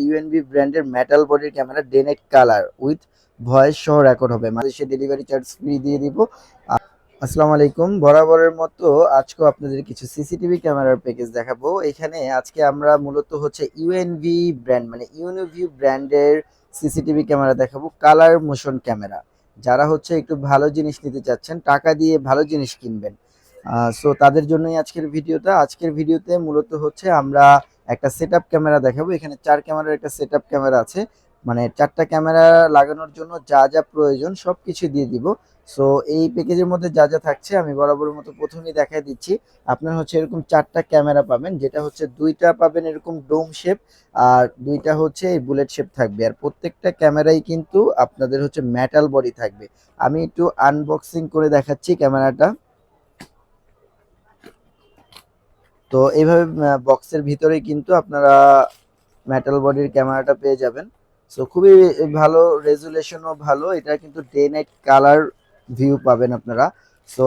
UNB ব্র্যান্ডের metal বডির camera day night colour with voice সহ রেকর্ড হবে। বাংলাদেশে ডেলিভারি চার্জ ফ্রি দিয়ে দিব। আসসালামু আলাইকুম। বরাবরের মতো আজকেও আপনাদের কিছু সিসিটিভি ক্যামেরার প্যাকেজ দেখাবো। এখানে আজকে আমরা মূলত হচ্ছে ইউএনভি ব্র্যান্ড মানে ইউনিভিউ ব্র্যান্ডের সিসিটিভি ক্যামেরা দেখাবো, কালার মোশন ক্যামেরা। যারা হচ্ছে একটু ভালো জিনিস নিতে চাচ্ছেন, টাকা দিয়ে ভালো জিনিস কিনবেন, সো তাদের জন্যই আজকের ভিডিওটা। আজকের ভিডিওতে মূলত হচ্ছে আমরা একটা সেটআপ ক্যামেরা দেখাবো। এখানে 4 ক্যামেরার একটা সেটআপ ক্যামেরা আছে, মানে 4টা ক্যামেরা লাগানোর জন্য যা যা প্রয়োজন সবকিছু দিয়ে দিব। সো এই প্যাকেজের মধ্যে যা যা থাকছে আমি বরাবরের মতো প্রথমেই দেখাই দিচ্ছি। আপনার হচ্ছে এরকম 4টা ক্যামেরা পাবেন, যেটা হচ্ছে 2টা পাবেন এরকম ডোম শেপ, আর 2টা হচ্ছে এই বুলেট শেপ থাকবে। আর প্রত্যেকটা ক্যামেরাই কিন্তু আপনাদের হচ্ছে মেটাল বডি থাকবে। আমি একটু আনবক্সিং করে দেখাচ্ছি ক্যামেরাটা। তো এইভাবে বক্সের ভিতরেই কিন্তু আপনারা মেটাল বডির ক্যামেরাটা পেয়ে যাবেন। সো খুবই ভালো, রেজুলেশনও ভালো। এটা কিন্তু ডে নাইট কালার ভিউ পাবেন আপনারা। সো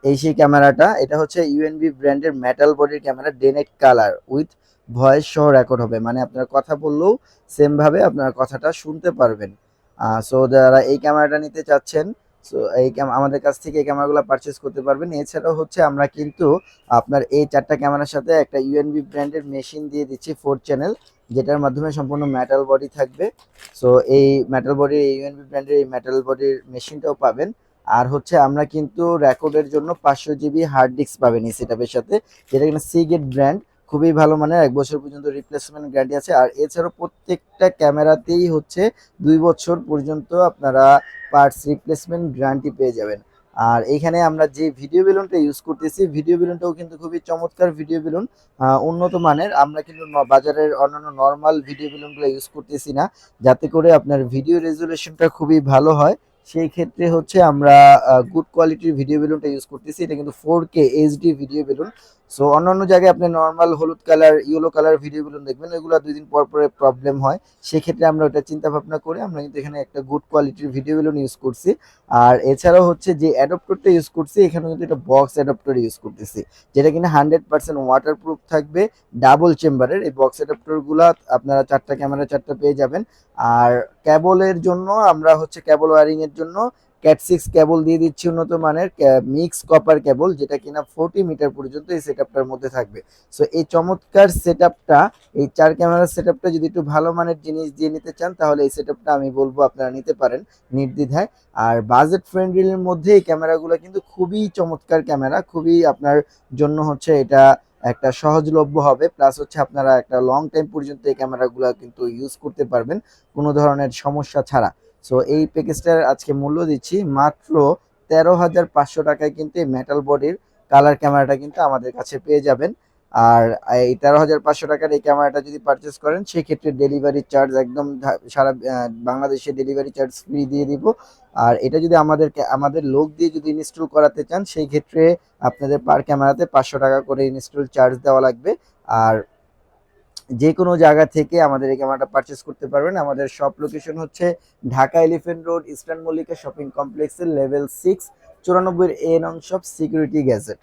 এই সেই ক্যামেরাটা, এটা হচ্ছে ইউএনবি ব্র্যান্ডের মেটাল বডির camera day night colour with voice সহ রেকর্ড হবে, মানে আপনারা কথা বললেও সেম ভাবে আপনার কথাটা শুনতে পারবেন। সো যারা এই ক্যামেরাটা নিতে চাচ্ছেন, সো আমাদের কাছ থেকে এই ক্যামেরাগুলো পারচেস করতে পারবেন। এছাড়াও হচ্ছে আমরা কিন্তু আপনার এই 4টা ক্যামেরার সাথে একটা ইউএনবি ব্র্যান্ডের মেশিন দিয়ে দিচ্ছি 4 চ্যানেল, যেটার মাধ্যমে সম্পূর্ণ মেটাল বডি থাকবে। সো এই মেটাল বডির ইউএনবি ব্র্যান্ডের এই মেটাল বডির মেশিনটাও পাবেন। আর হচ্ছে আমরা কিন্তু রেকর্ডের জন্য 500 জিবি হার্ড ডিস্ক পাবেন এই সেটআপের সাথে, যেটা কিনা সিগেট ব্র্যান্ড, খুবই ভালো মানের, 1 বছর পর্যন্ত রিপ্লেসমেন্ট গ্যারান্টি আছে। আর এছাড়াও প্রত্যেকটা ক্যামেরাতেই হচ্ছে 2 বছর পর্যন্ত আপনারা পার্টস রিপ্লেসমেন্ট গ্যারান্টি পেয়ে যাবেন। আর এইখানে আমরা যে ভিডিও বেলুনটা ইউজ করতেছি, ভিডিও বেলুনটাও কিন্তু খুবই চমৎকার ভিডিও বেলুন, উন্নত মানের। আমরা কিন্তু বাজারের অন্যান্য নর্মাল ভিডিও বেলুনগুলো ইউজ করতেছি না, যাতে করে আপনার ভিডিও রেজুলেশনটা খুবই ভালো হয়। সেই ক্ষেত্রে হচ্ছে আমরা গুড কোয়ালিটির ভিডিও বেলুনটা ইউজ করতেছি। এটা কিন্তু 4K HD video balun. So অন্যান্য জায়গায় আপনি নর্মাল হলুদ colour, yellow colour video balun দেখবেন, ওইগুলো 2 দিন পর পরে প্রবলেম হয়। সেক্ষেত্রে আমরা ওটা চিন্তা ভাবনা করে আমরা কিন্তু এখানে একটা গুড কোয়ালিটির ভিডিও বেলুন ইউজ করছি। আর এছাড়াও হচ্ছে যে অ্যাডাপ্টরটা ইউজ করছি, এখানে কিন্তু এটা বক্স অ্যাডাপ্টর ইউজ করতেছি, যেটা কিনা 100% ওয়াটারপ্রুফ থাকবে, ডাবল চেম্বারের। এই বক্স অ্যাডাপ্টরগুলো আপনারা 4টা ক্যামেরা 4টা পেয়ে যাবেন। আর কেবলের জন্য আমরা হচ্ছে কেবল ওয়্যারিং এর জন্য ক্যাট 6 কেবল দিয়ে দিচ্ছি, উন্নত মানের মিক্স কপার কেবল, যেটা কিনা 40 মিটার পর্যন্ত এই সেটআপটার মধ্যে থাকবে। সো এই চমৎকার সেটআপটা, এই 4 ক্যামেরার সেটআপটা যদি একটু ভালো মানের জিনিস দিয়ে নিতে চান, তাহলে এই সেটআপটা আমি বলবো আপনারা নিতে পারেন নির্দ্বিধায়। আর বাজেট ফ্রেন্ডলির মধ্যে এই ক্যামেরাগুলো কিন্তু খুবই চমৎকার ক্যামেরা, খুবই আপনার জন্য হচ্ছে এটা একটা সহজলভ্য হবে। প্লাস হচ্ছে আপনারা একটা লং টাইম পর্যন্ত এই ক্যামেরাগুলো কিন্তু ইউজ করতে পারবেন কোনো ধরনের সমস্যা ছাড়া। সো এই প্যাকেজটার আজকে মূল্য দিচ্ছি মাত্র 13,500 টাকায়, কিন্তু এই মেটাল বডির কালার ক্যামেরাটা কিন্তু আমাদের কাছে পেয়ে যাবেন। আর এই 13,500 টাকার এই ক্যামেরাটা যদি পারচেস করেন, সেক্ষেত্রে ডেলিভারি চার্জ একদম সারা বাংলাদেশে ডেলিভারি চার্জ ফ্রি দিয়ে দিব। আর এটা যদি আমাদের লোক দিয়ে যদি ইনস্টল করাতে চান, সেই ক্ষেত্রে আপনাদের পার ক্যামেরাতে 500 টাকা করে ইনস্টল চার্জ দেওয়া লাগবে। আর যে কোনো জায়গা থেকে আমাদের এই ক্যামেরাটা পারচেস করতে পারবেন। আমাদের শপ লোকেশন হচ্ছে Dhaka elephant road, eastern Mallika shopping কমপ্লেক্সের লেভেল 6, 94A নং শপ, সিকিউরিটি গ্যাজেট।